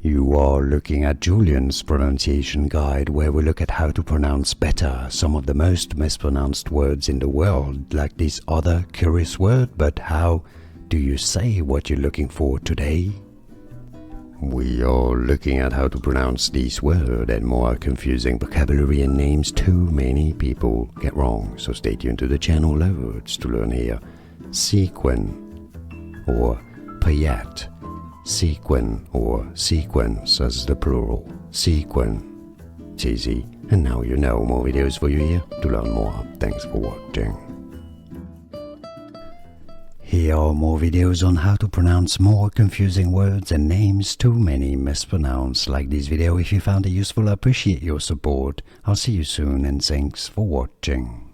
You are looking at Julian's pronunciation guide, where we look at how to pronounce better some of the most mispronounced words in the world, like this other curious word. But how do you say what you're looking for today? We are looking at how to pronounce this word and more confusing vocabulary and names too many people get wrong, so stay tuned to the channel loads to learn here. Sequin or paillette, sequin or sequence as the plural, sequin. It's easy, and now you know. More videos for you here to learn more. Thanks for watching. Here are more videos on how to pronounce more confusing words and names too many mispronounced. Like this video if you found it useful. I appreciate your support. I'll see you soon and thanks for watching.